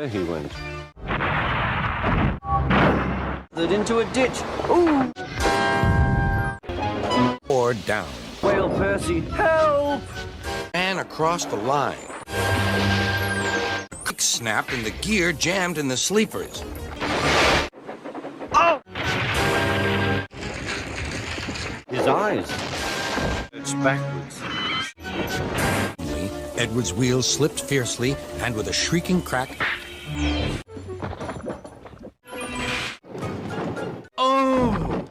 There he went. That into a ditch. Ooh! Or down. Whale Percy, help! And across the line. Quick snapped and the gear jammed in the sleepers. Oh! His eyes. It's backwards. Edward's wheels slipped fiercely, and with a shrieking crack... Oh!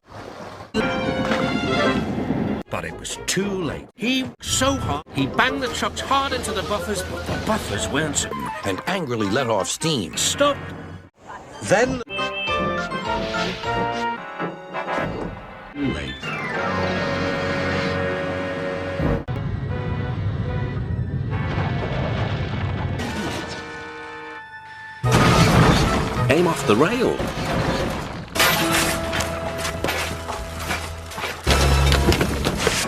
But it was too late. He so hard, he banged the trucks hard into the buffers, but the buffers weren't... and angrily let off steam. Stopped. Then... Too late. Came off the rail.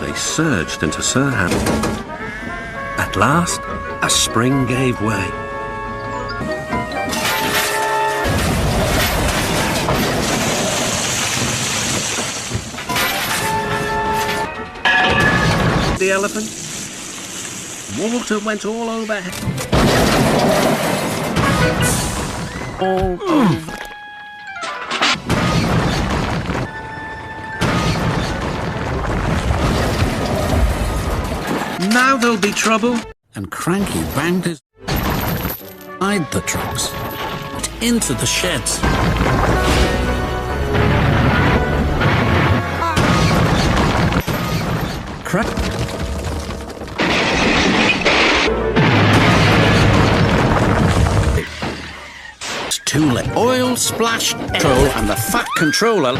They surged into Sir Hamilton. At last, a spring gave way. The elephant. Water went all over him. All over. Now there'll be trouble. And Cranky banged his... Hide the trucks. But into the sheds. It's too late. Oil splash control and the fat controller.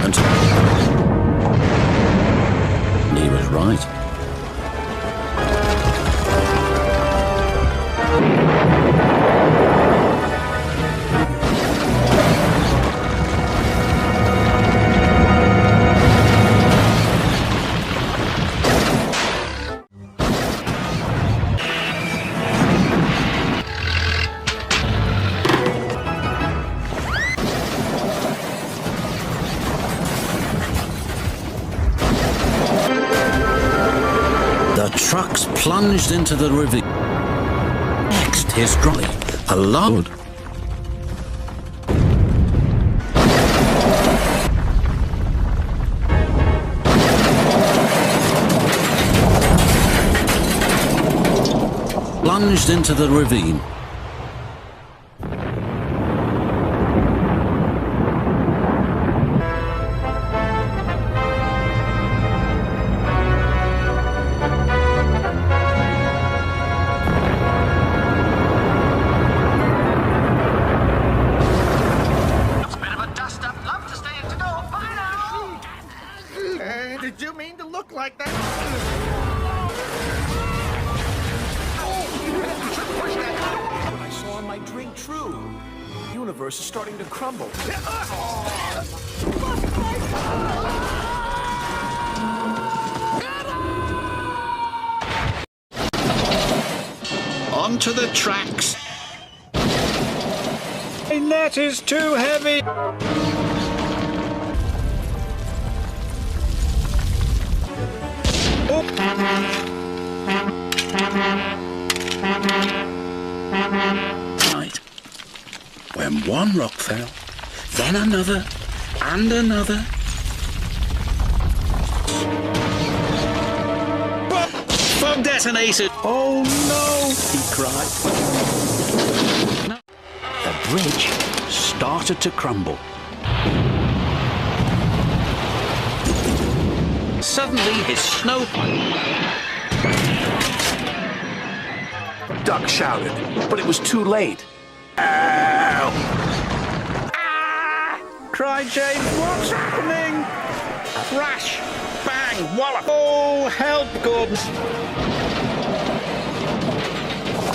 And he was right. The trucks plunged into the ravine. Next, his trolley, a load. Plunged into the ravine. Did you mean to look like that? What I saw in my drink true. The universe is starting to crumble. Onto the tracks. The net is too heavy! Right. When one rock fell, then another, and another. Bomb detonated! Oh no! He cried. The bridge started to crumble. Suddenly, his snow... Duck shouted, but it was too late. Ah! Cried James, what's happening? Crash! Bang! Wallop! Oh, help, Gordon!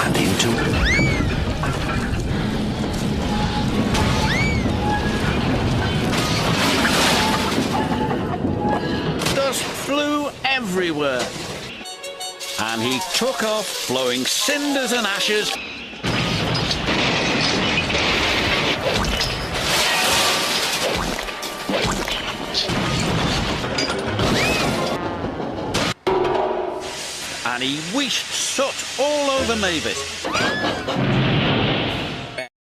And into... everywhere. And he took off, blowing cinders and ashes. And he wheeshed soot all over Mavis.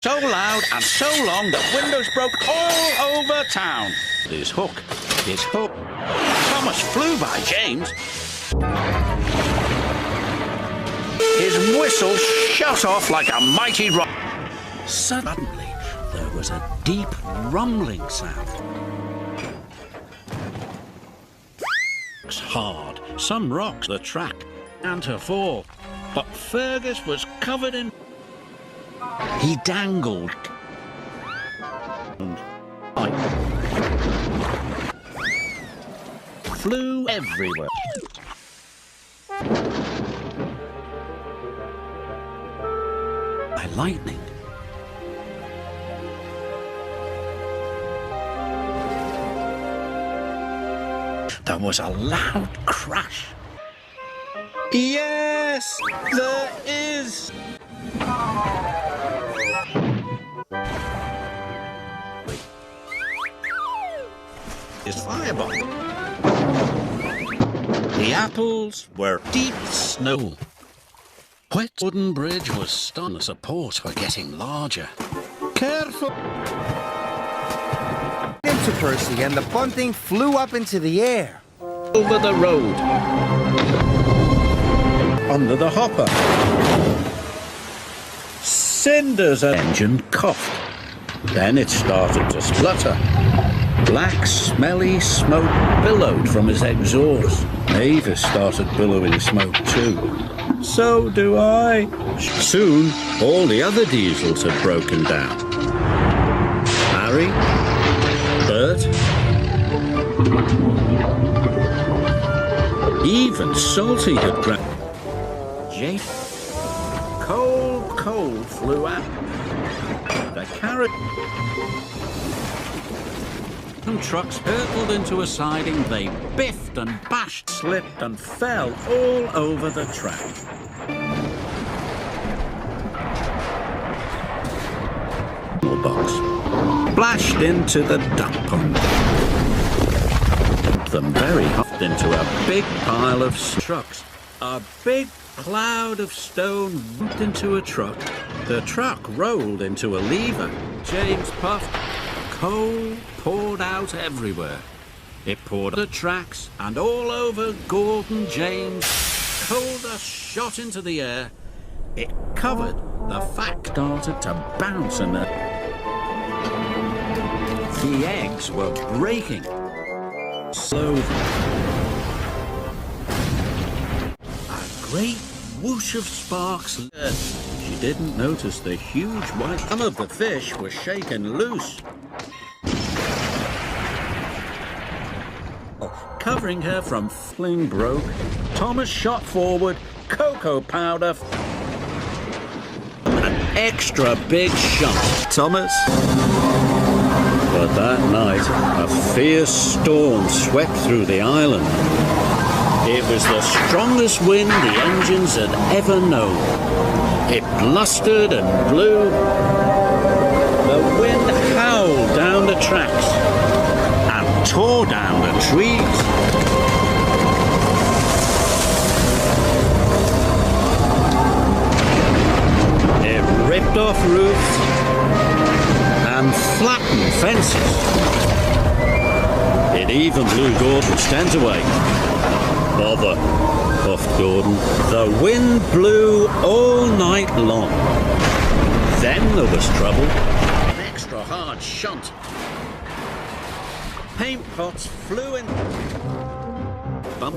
So loud and so long that windows broke all over town. His hook. Thomas flew by James. His whistle shot off like a mighty rock. Suddenly, there was a deep rumbling sound. Hard, some rocks the track, and to fall. But Fergus was covered in... He dangled. Flew everywhere. By lightning. There was a loud crash. Yes, there is. His fireball. The apples were deep snow. Wet wooden bridge was stunned. The supports were getting larger. Careful. Into Percy, and the bunting flew up into the air. Over the road. Under the hopper. Cinders and engine coughed. Then it started to splutter. Black, smelly smoke billowed from his exhaust. Mavis started billowing smoke too. So do I. Soon, all the other diesels had broken down. Harry, Bert, even Salty had grabbed. Jake, coal flew out. The carrot. Some trucks hurtled into a siding. They biffed and bashed, slipped and fell all over the track. Box splashed into the duck pond. Them very hopped into a big pile of trucks. A big cloud of stone bumped into a truck. The truck rolled into a lever. James puffed. Coal poured out everywhere. It poured on the tracks and all over Gordon James. Coal dust shot into the air. It covered. The fact started to bounce and the eggs were breaking. Slowly. A great whoosh of sparks. She didn't notice the huge white. Some of the fish were shaken loose. Covering her from fling broke. Thomas shot forward. Cocoa powder. An extra big shot. Thomas. But that night, a fierce storm swept through the island. It was the strongest wind the engines had ever known. It blustered and blew. The wind howled down the tracks and tore down the trees. It ripped off roofs and flattened fences. It even blew Gordon's tent away. Bother, puffed Gordon. The wind blew all night long. Then there was trouble. An extra hard shunt. Paint pots flew in. Bump.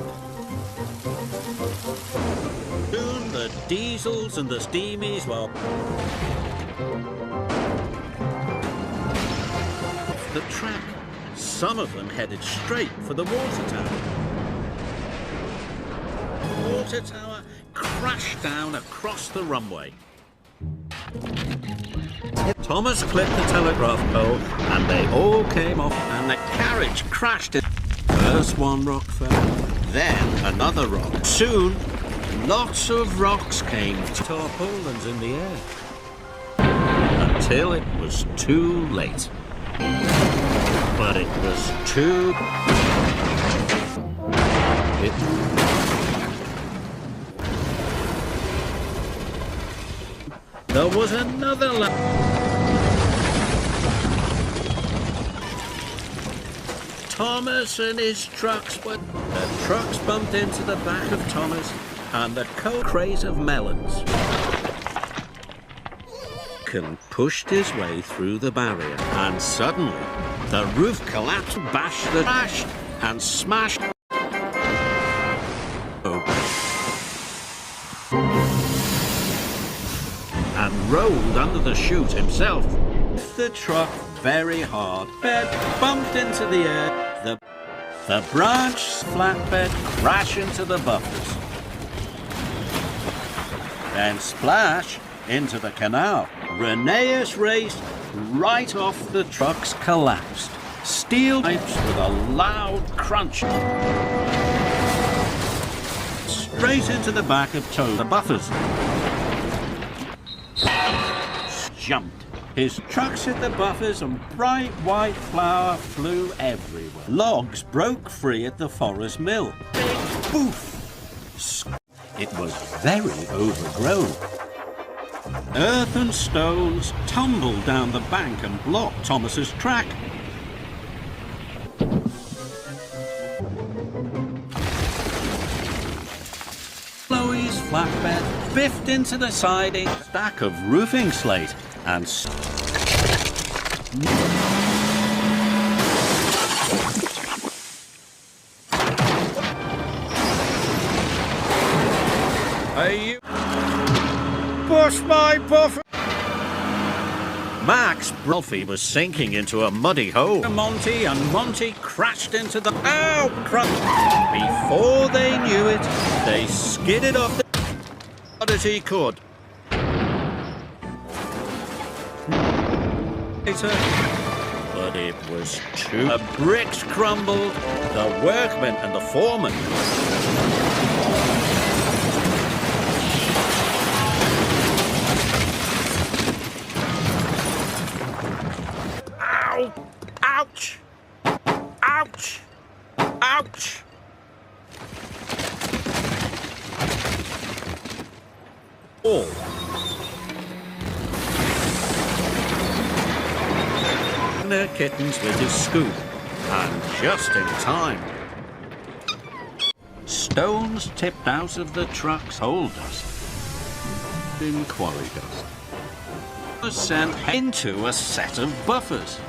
Soon the diesels and the steamies were off the track. Some of them headed straight for the water tower. The water tower crashed down across the runway. Thomas clipped the telegraph pole and they all came off and the carriage crashed. First one rock fell, then another rock. Soon, lots of rocks came to Tarpaulins in the air. Until it was too late. But it was too... There was another Thomas and his trucks were... The trucks bumped into the back of Thomas and the crate of melons. Pushed his way through the barrier, and suddenly the roof collapsed, bashed and smashed open, and rolled under the chute himself. The truck very hard. Bed bumped into the air. The branch flatbed crashed into the buffers. Then splash into the canal. Rheneas raced right off the truck's collapsed. Steel pipes with a loud crunch. Straight into the back of the buffers. Jumped. His trucks hit the buffers and bright white flour flew everywhere. Logs broke free at the forest mill. Big boof! It was very overgrown. Earth and stones tumbled down the bank and blocked Thomas's track. Chloe's flatbed biffed into the siding, stack of roofing slate, and Hey, you push my buffer! Max Brolfi was sinking into a muddy hole. Monty and Monty crashed into the... Ow! Before they knew it, they skidded off the... as he could. But it was too... The bricks crumbled, the workmen and the foreman. Ow! Ouch! Ouch! Ouch! All. Their kittens with his scoop, and just in time. Stones tipped out of the truck's hold dust in quarry dust was sent into a set of buffers,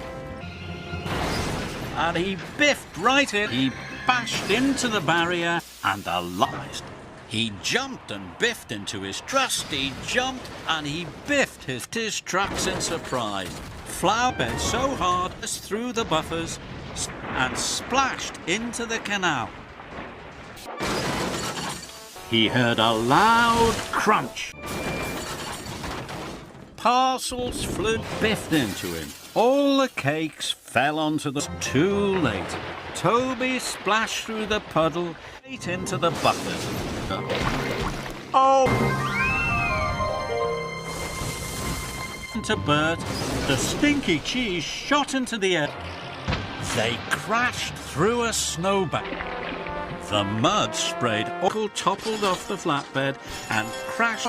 and he biffed right in. He bashed into the barrier and aligned. He jumped and biffed into his trust. He jumped and he biffed his trucks in surprise. Flour bed so hard as through the buffers and splashed into the canal. He heard a loud crunch. Parcels flew, biffed into him. All the cakes fell onto the... Too late. Toby splashed through the puddle, straight into the buffers. Oh! To Bert, the stinky cheese shot into the air. They crashed through a snowbank. The mud sprayed, all toppled off the flatbed and crashed.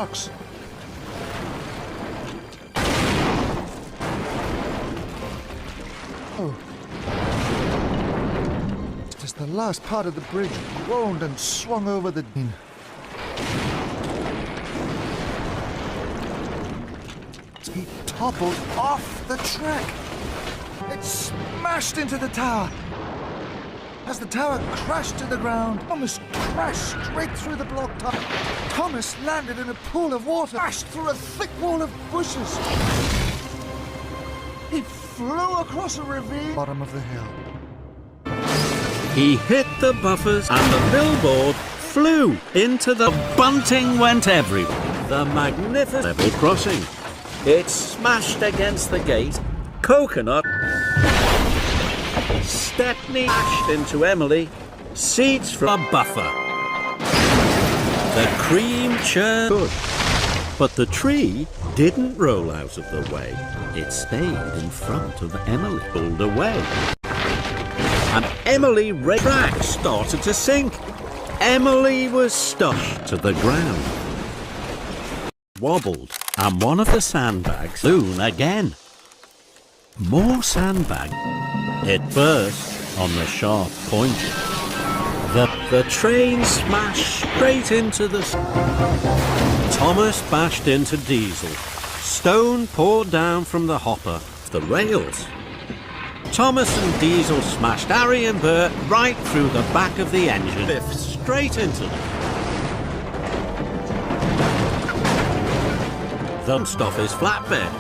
Oh. Just the last part of the bridge groaned and swung over the dean. He toppled off the track. It smashed into the tower. As the tower crashed to the ground, Thomas crashed straight through the block top. Thomas landed in a pool of water, crashed through a thick wall of bushes. He flew across a ravine, bottom of the hill. He hit the buffers and the billboard flew into the bunting went everywhere. The magnificent level crossing. It smashed against the gate. Coconut. Stepney smashed into Emily. seats for a buffer. The cream churn good. But the tree didn't roll out of the way. It stayed in front of Emily, pulled away. And Emily track started to sink. Emily was stuck to the ground. Wobbled, and one of the sandbags flew again. More sandbag. It burst on the sharp point. The train smashed straight into the... Thomas bashed into Diesel. Stone poured down from the hopper, the rails. Thomas and Diesel smashed Harry and Bert right through the back of the engine. Biff straight into them. Thumped off his flatbed.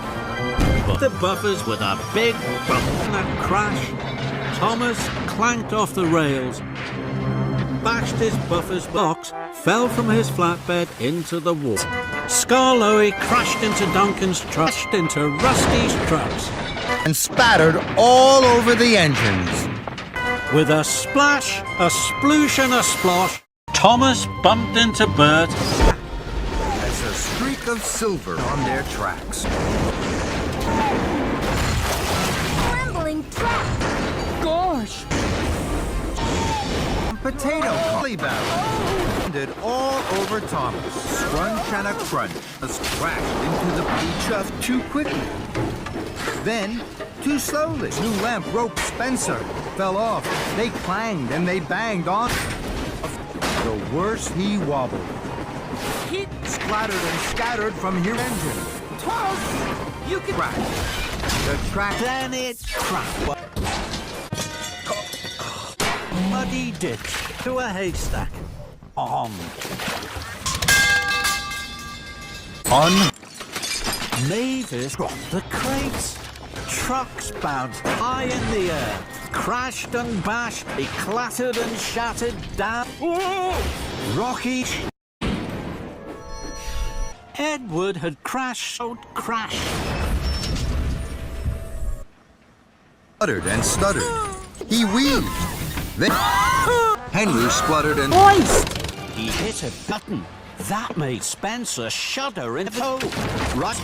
But the buffers with a big bump and a crash. Thomas clanked off the rails, bashed his buffer's box, fell from his flatbed into the wall. Skarloey crashed into Duncan's truck, crashed into Rusty's trucks, And spattered all over the engines. with a splash, a sploosh and a splosh. Thomas bumped into Bert. There's a streak of silver on their tracks. Trembling track. Gosh. Potato collie barrel. Landed all over Thomas. Scrunch and a crunch. Has crashed into the chuff too quickly. Then, too slowly. New lamp rope Spencer fell off. They clanged and they banged on. The worse he wobbled. He splattered and scattered from his engine. Thomas, you can Crash. The track. Then it cracked. Muddy ditch to a haystack. On. Mavis dropped the crates. Trucks bounced high in the air. Crashed and bashed. They clattered and shattered down. Whoa! Rocky. Edward had crashed. Stuttered and stuttered. He weaved. Then Henry spluttered and He hit a button. That made Spencer shudder in the toe. Right.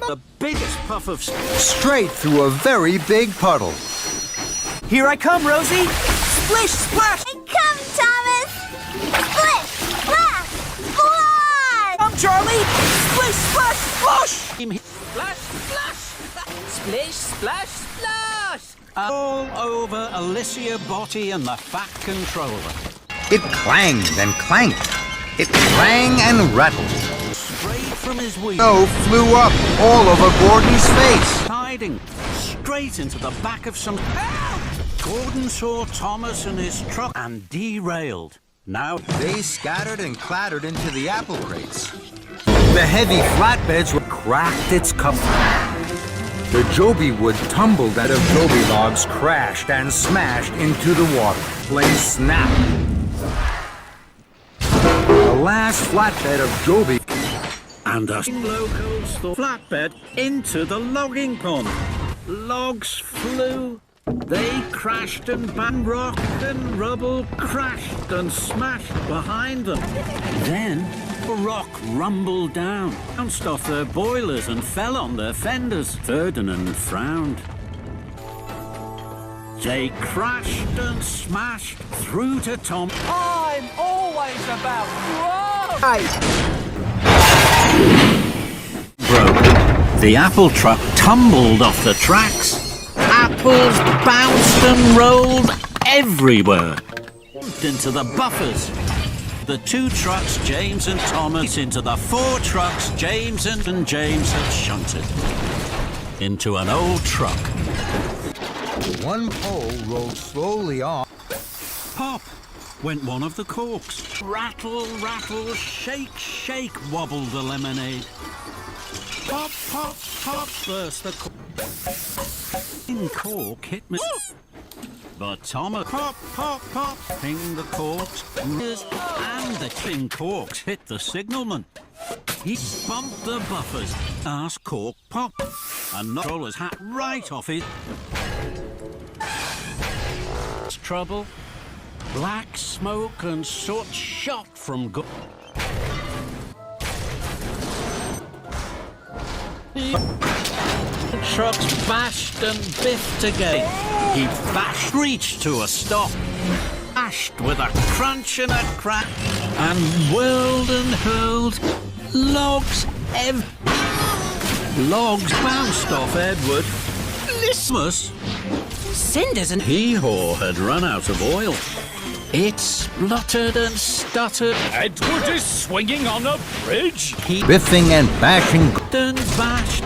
The biggest puff of... straight through a very big puddle. Here I come, Rosie! Splish, splash! come, Thomas. Splish, splash, splash. Come, Charlie! Splish, splash, splosh! Splash, splash! Splish, splash, splash! All over Alicia Botti and the Fat Controller. It clanged and clanked. It rang and rattled. Straight from his wheel. Snow flew up all over Gordon's face. Hiding straight into the back of some... Gordon saw Thomas and his truck and derailed. Now They scattered and clattered into the apple crates. The heavy flatbeds were cracked its cover. The Joby wood tumbled out of Joby logs, crashed and smashed into the water. Place snapped. The last flatbed of Joby and the locals the flatbed into the logging pond. Logs flew. They crashed and banged. Rock and rubble crashed and smashed behind them. Then a rock rumbled down, bounced off their boilers and fell on their fenders. Ferdinand frowned. They crashed and smashed through to Tom. I'm always about whoa! Broke. The apple truck tumbled off the tracks. Apples bounced and rolled everywhere. Into the buffers. The 2 trucks, James and Thomas, into the 4 trucks, James and James had shunted. Into an old truck. One pole rolled slowly off. Pop went one of the corks. Rattle, rattle, shake, shake, wobbled the lemonade. Pop, pop, pop, burst the cork. In cork hit me. But Thomas, pop, pop, pop, pinged the corks. And the tin corks hit the signalman. He bumped the buffers. Asked cork pop. And knocked his hat right off his... Trouble. Black smoke and soot shot from trucks bashed and biffed again. He bashed, reached to a stop, bashed with a crunch and a crack, and whirled and hurled. Logs bounced off Edward. Lismus. Cinders and Hee-Haw had run out of oil. It spluttered and stuttered. Edward is swinging on a bridge. He Biffing and bashing. and bashed.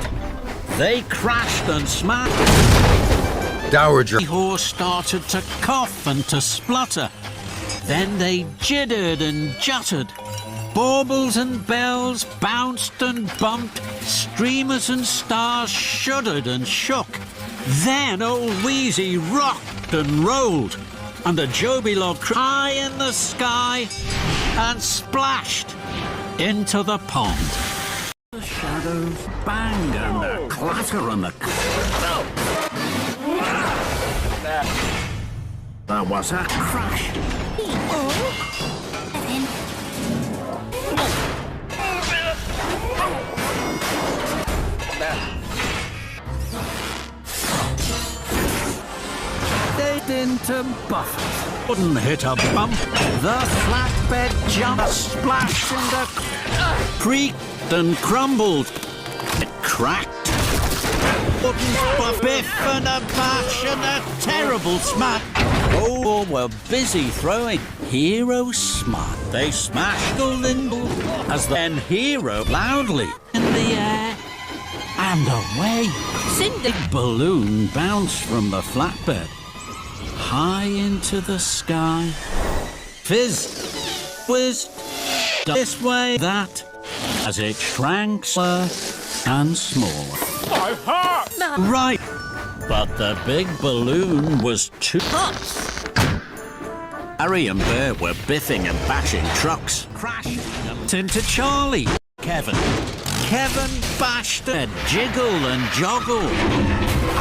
They crashed and smashed. Dowager. Hee-Haw started to cough and to splutter. Then they jittered and jutted. Baubles and bells bounced and bumped. Streamers and stars shuddered and shook. Then old Wheezy rocked and rolled, and the Joby log high in the sky and splashed into the pond. The shadows bang and the clatter and the... There was a crash. Into Buffett. Wouldn't hit a bump. The flatbed jumped, splashed in the creaked and crumbled. It cracked. Wouldn't biff and a bash and a terrible smack. Oh, were busy throwing. Hero smart. They smashed Golden as then Hero loudly in the air and away. Cindy balloon bounced from the flatbed high into the sky. Fizz, whizzed this way, that, as it shrank slower and smaller. My heart! Right, but the big balloon was too hot. Harry and Bear were biffing and bashing trucks, crashing into Charlie. Kevin bashed a jiggle and joggle.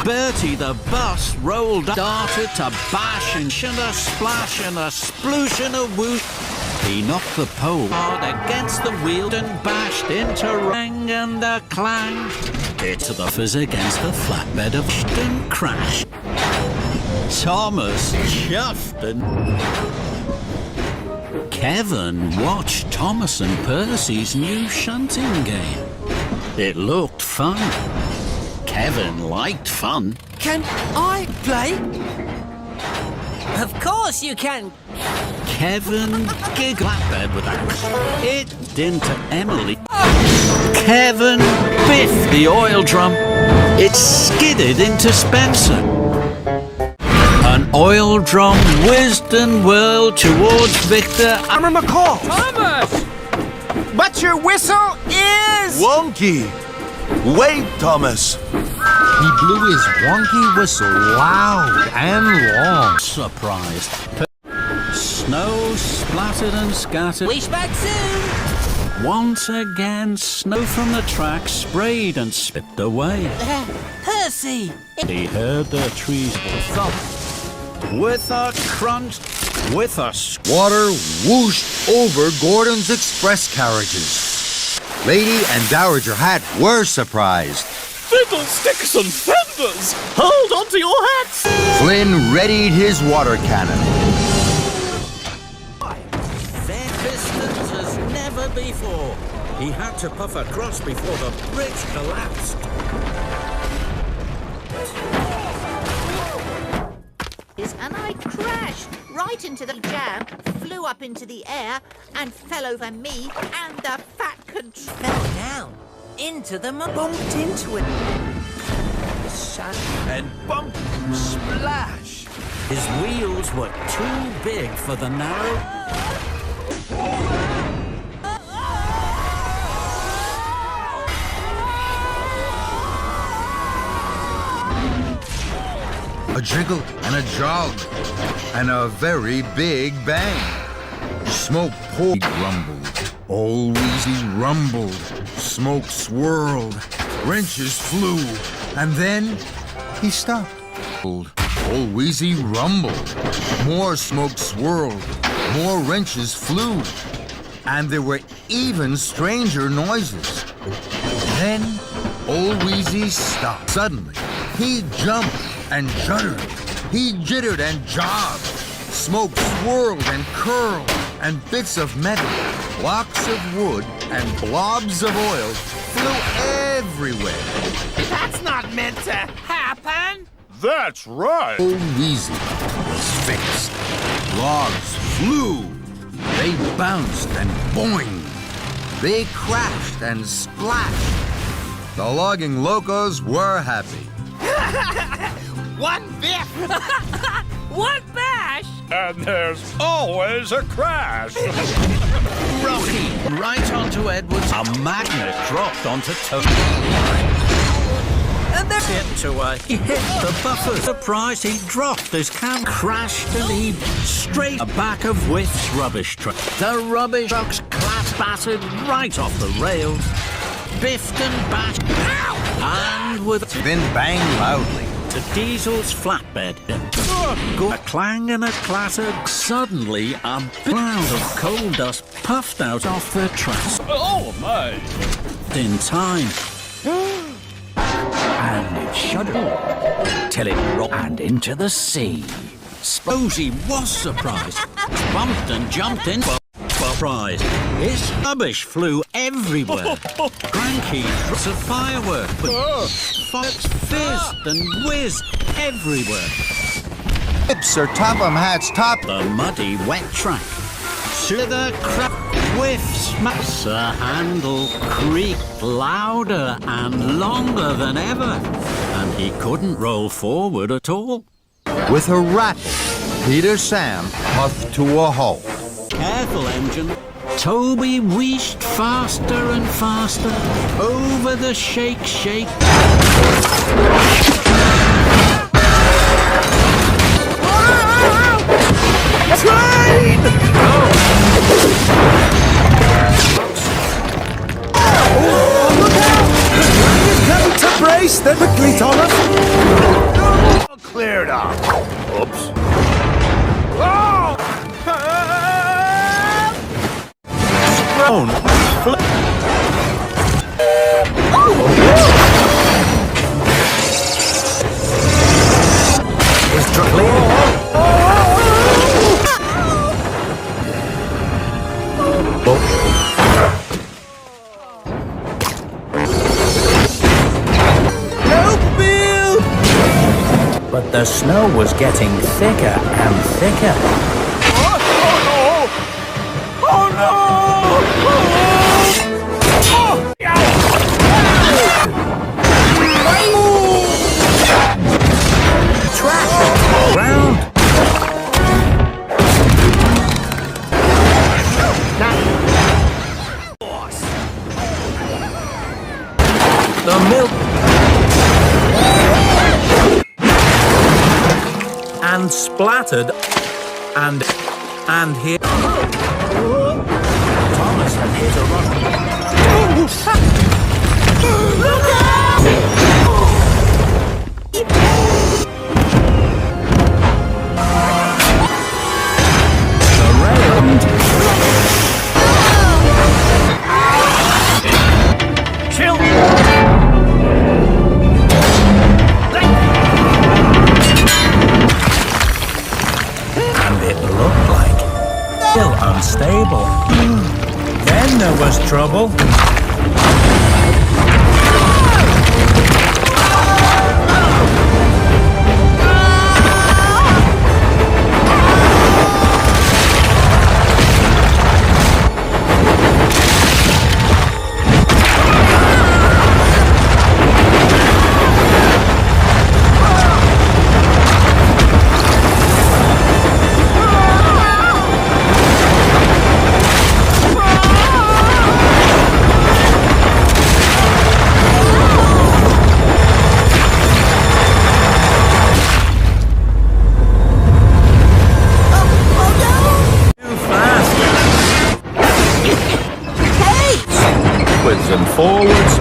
Bertie the bus rolled, darted to bash and a splash and a sploosh and a whoosh. He knocked the pole hard against the wheel and bashed into rang and a clang. Hit to the fizz against the flatbed of and crashed. Thomas chuffed and... Kevin watched Thomas and Percy's new shunting game. It looked fun. Kevin liked fun. Can I play? Of course you can. Kevin giggled flatbed with a it into Emily. Kevin biffed the oil drum. It skidded into Spencer. An oil drum whizzed and whirled towards Victor. Armor McCall! Thomas! But your whistle is... Wonky! Wait, Thomas! He blew his wonky whistle loud and long. Surprised. Snow splattered and scattered. Wish back soon. Once again, snow from the track sprayed and slipped away. Percy! He heard the trees thump. With a crunch, with a Water whooshed over Gordon's express carriages. Lady and Dowager Hat were surprised. Fiddlesticks and feathers! Hold on to your hats! Flynn readied his water cannon. their pistons as never before. He had to puff across before the bridge collapsed. And I crashed right into the jam, flew up into the air, and fell over me and the fat control. Fell down into the bumped into it. And bump, splash. His wheels were too big for the narrow. A jiggle and a jog, and a very big bang. Smoke poured, rumbled. Old Wheezy rumbled. Smoke swirled. Wrenches flew, and then he stopped. Old Wheezy rumbled. More smoke swirled. More wrenches flew. And there were even stranger noises. Then Old Wheezy stopped. Suddenly, he jumped and juddered. He jittered and jogged. Smoke swirled and curled, and bits of metal, blocks of wood, and blobs of oil flew everywhere. That's not meant to happen! That's right! Old Wheezy was fixed. Logs flew. They bounced and boinged. They crashed and splashed. The logging locos were happy. One biff! One bash! And there's always a crash! Rocky, right onto Edwards. A magnet dropped onto Toby. And then he hit the buffer. Surprised, he dropped his can, crashed, and he straight back of Whiff's rubbish truck. The rubbish truck's battered right off the rails, biffed and bashed, and with Then banged loudly. the diesel's flatbed. A clang and a clatter. Suddenly, a cloud of coal dust puffed out off the tracks. Oh my! In time. And it shuddered till it rolled and into the sea. Posey was surprised. Bumped and jumped in. Surprised. His rubbish flew everywhere. Cranky drops of firework. Fox fizzed and whizzed everywhere. Tips or Topham Hat's top. The muddy, wet track. Slither, crap, whiff, smack. The handle creaked louder and longer than ever. And he couldn't roll forward at all. With a rattle, Peter Sam puffed to a halt. Careful, engine. Toby wheezed faster and faster over the shake. Train! Coming to brace, then quickly, Thomas. Cleared up. Oops. Grown. Is But the snow was getting thicker and thicker. Oh no! Track! Round! The milk... And splattered, and here... Thomas had hit a rock. Look out! The rail... Chill! Still unstable. Then there was trouble. And forwards.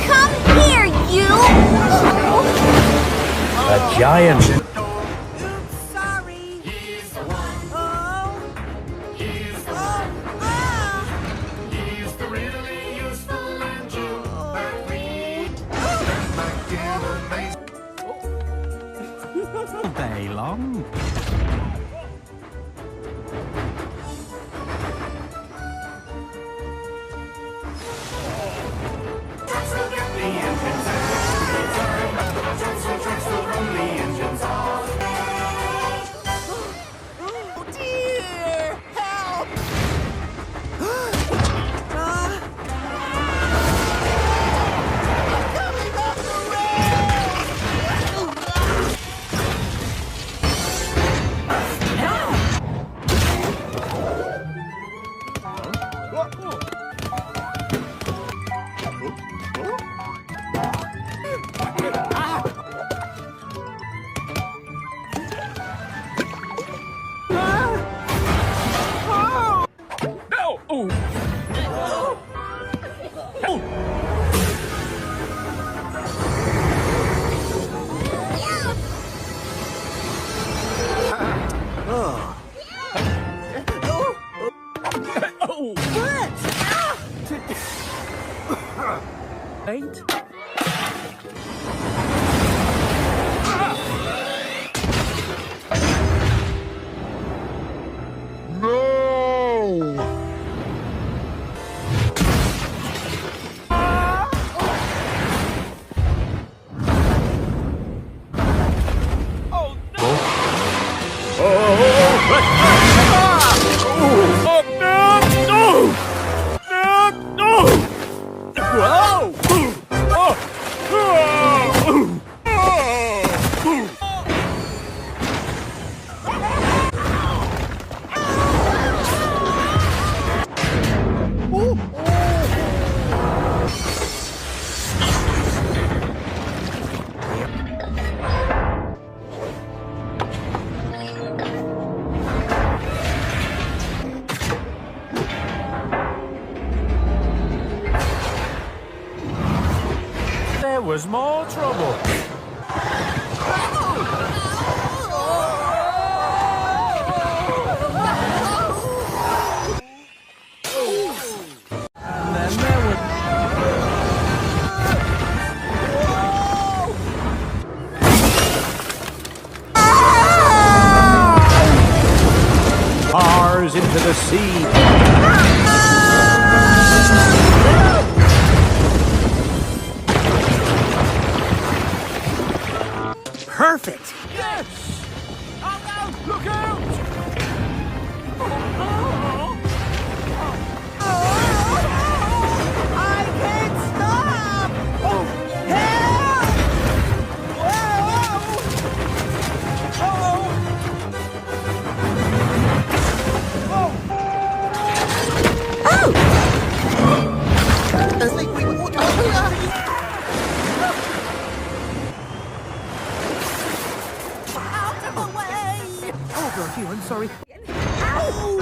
Come here, you! A giant. Sorry. Day long. Oh dear! Help! Coming off the No! Ooh. Ain't. There was more trouble. Cars into the sea. Perfect. Yes! Oh no! Look out! I can't stop! I think we would. Out of the way! Oh, God, I'm sorry. Ow!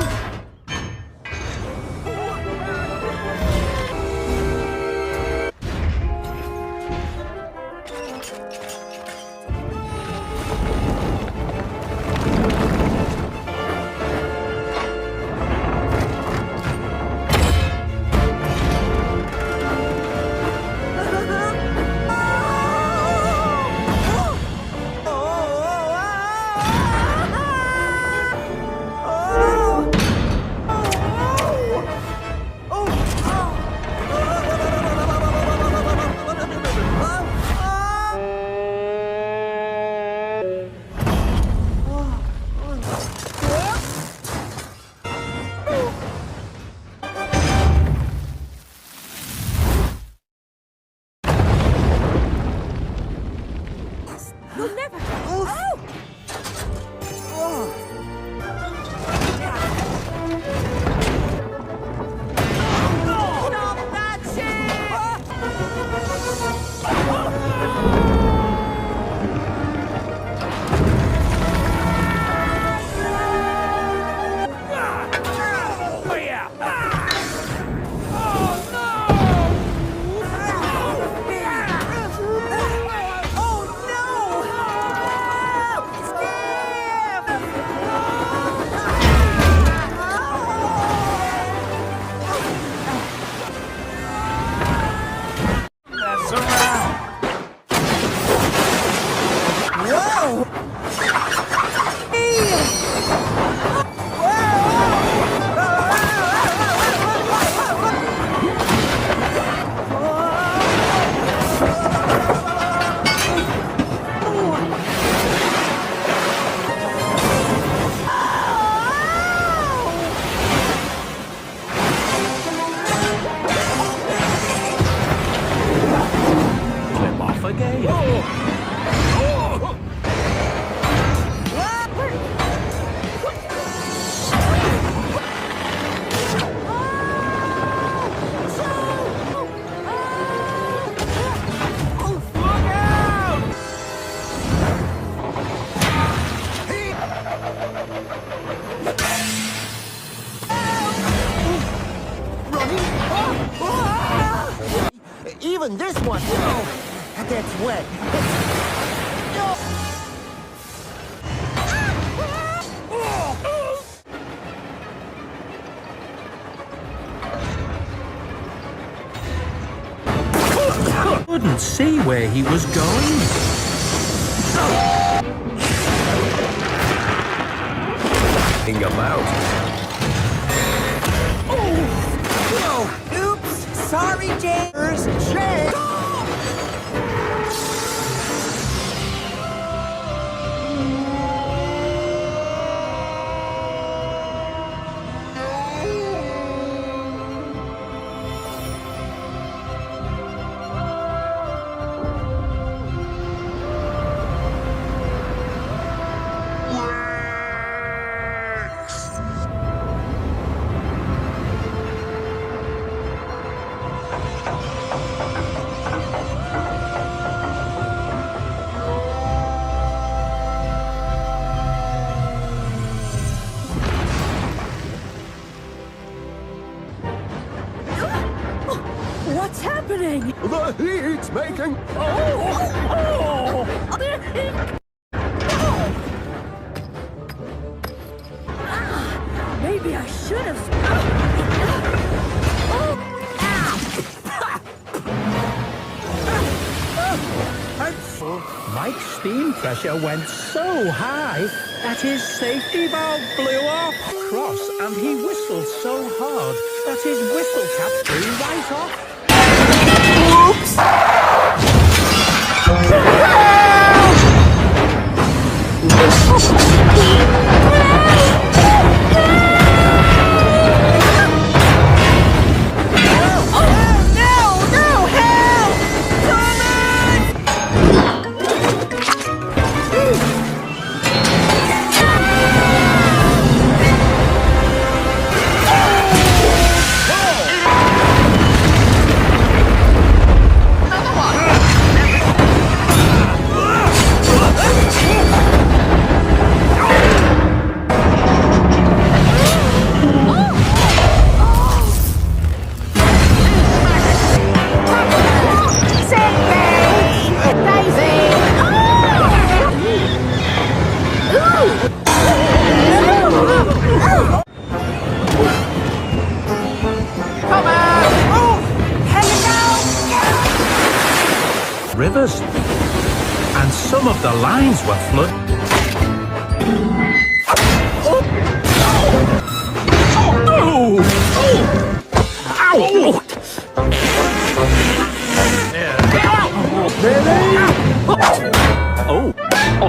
Oh! Even this one. Oh, that's wet. Couldn't see where he was going. Think about. Oops! Sorry, James. James. What's happening? The heat's making... Maybe I should have. Mike's steam pressure went so high that his safety valve blew off. Cross, and he whistled so hard that his whistle cap blew right off. Rivers, and some of the lines were flooded.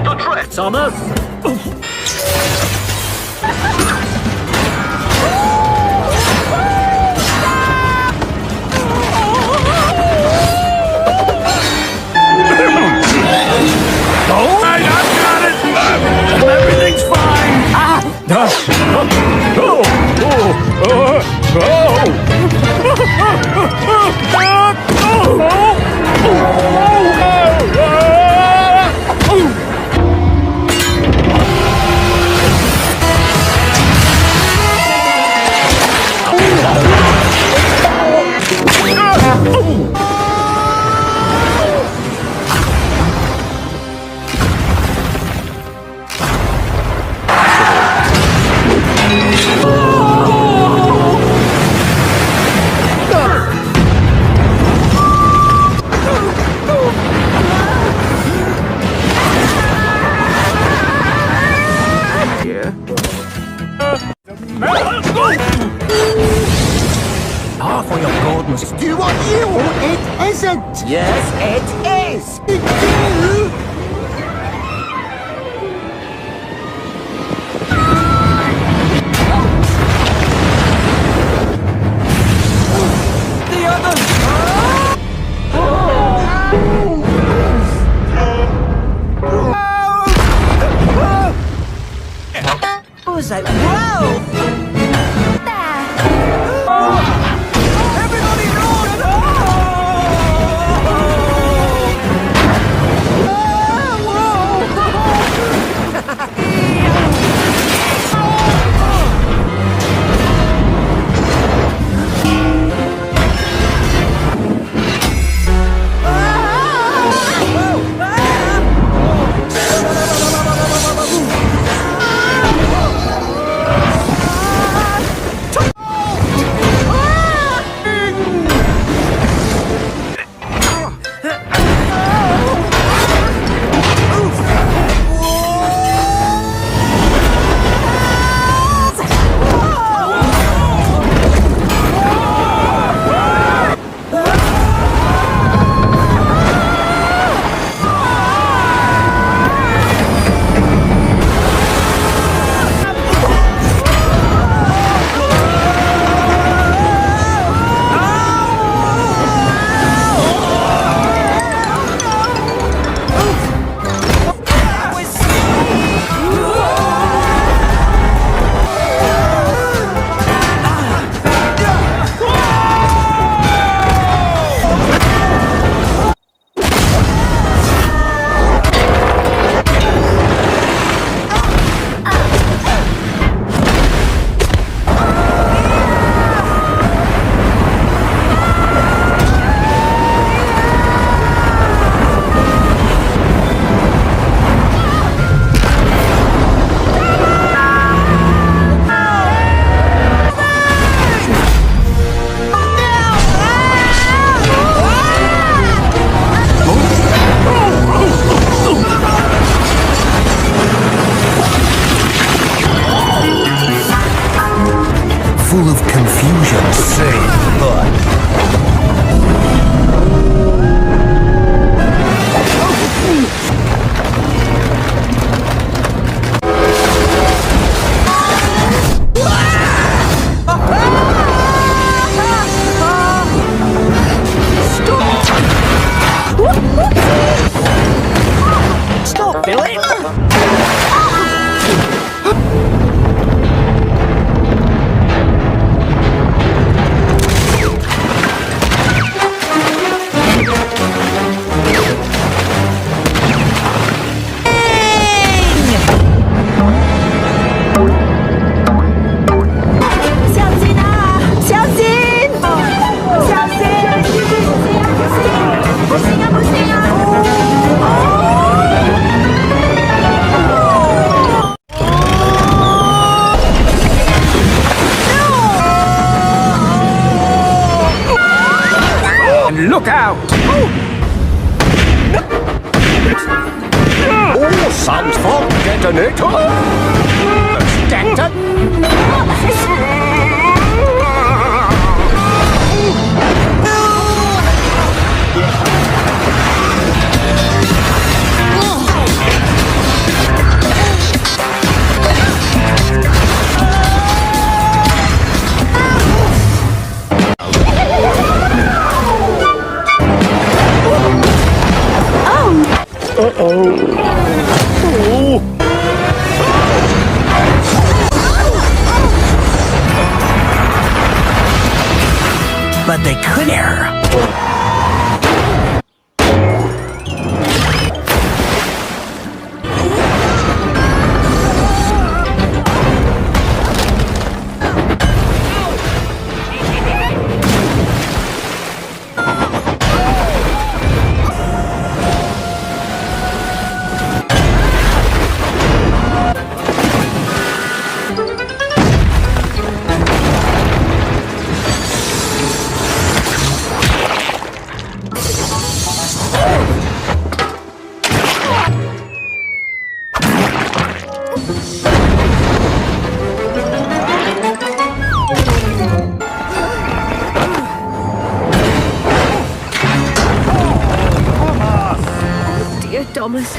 The threats on us! Everything's fine! For your goodness. Do what you want, it isn't. Yes, it is. The others. What was that? Whoa! Everybody run! and look out! Oh, sounds for detonator! But they couldn't. Dear Thomas.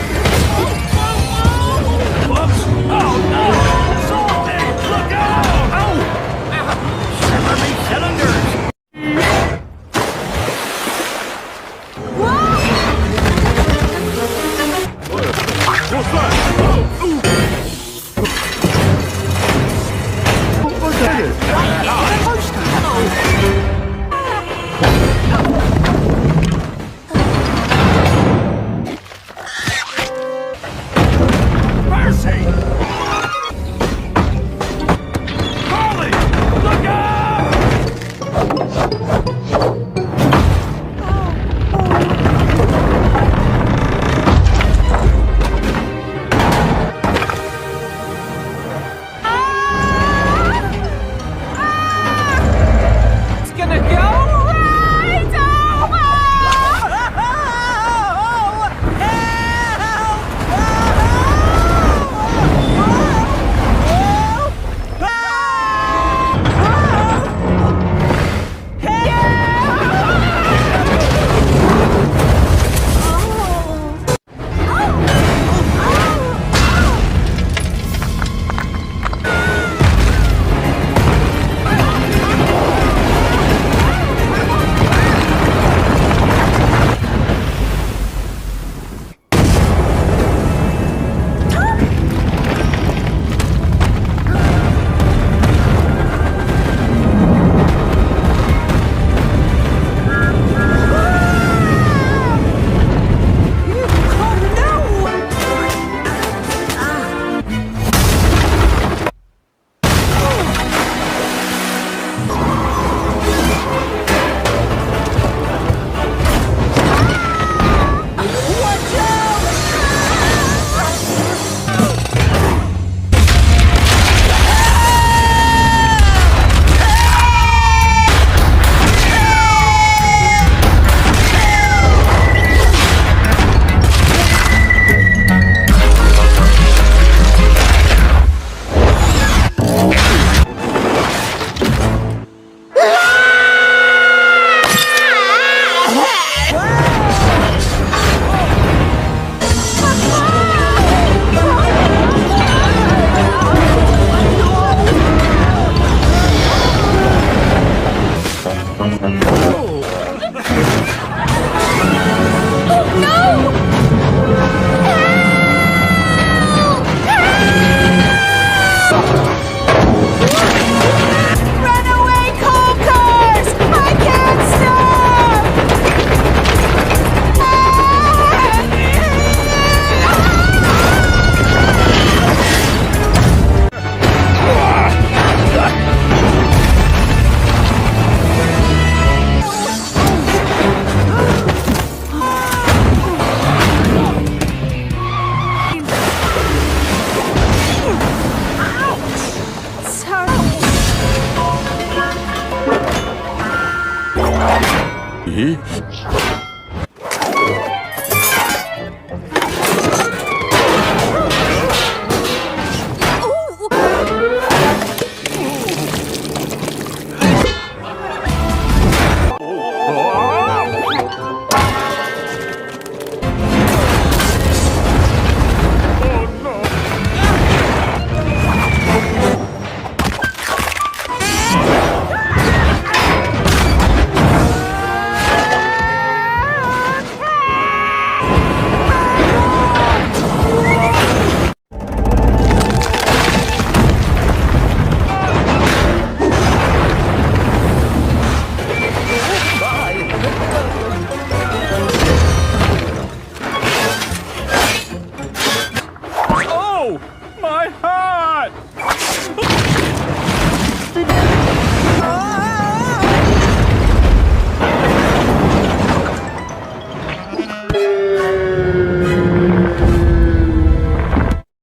Eh?